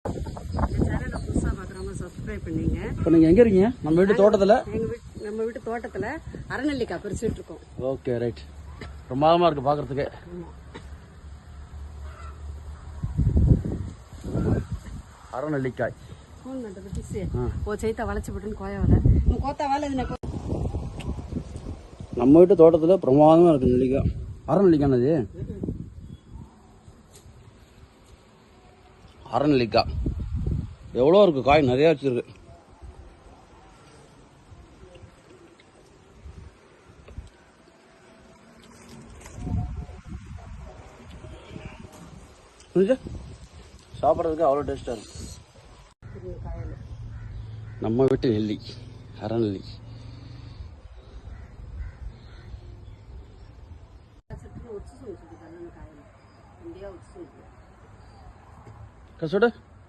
சேனலை புதுசாக பார்க்குறவங்க சப்ஸ்கிரைப் பண்ணிங்க. இப்போ நீங்கள் எங்கே இருக்கீங்க? நம்ம வீட்டு தோட்டத்தில். நம்ம வீட்டு தோட்டத்தில் அரைநெல்லிக்காய் பறிச்சுட்டு இருக்கோம். Okay right. பிரமாதமாக இருக்குது பார்க்குறதுக்கு. அரைநெல்லிக்காய் ஃபோன் பண்ணுறது பிஸி ஓ சைத்தா வளைச்சி போட்டுன்னு கோயாவில் கோத்தா வேலை இது. நம்ம வீட்டு தோட்டத்தில் பிரமாதமாக இருக்குது நெல்லிக்காய். அரைநெல்லிக்காய் அது அரைநெல்லிக்காய் எவ்வளோ இருக்குது, காய் நிறையா வச்சுருக்கு. சாப்பிட்றதுக்கு அவ்வளோ டேஸ்ட்டாக இருக்கும். நம்ம வீட்டு நெல்லி அரைநெல்லி. கசோட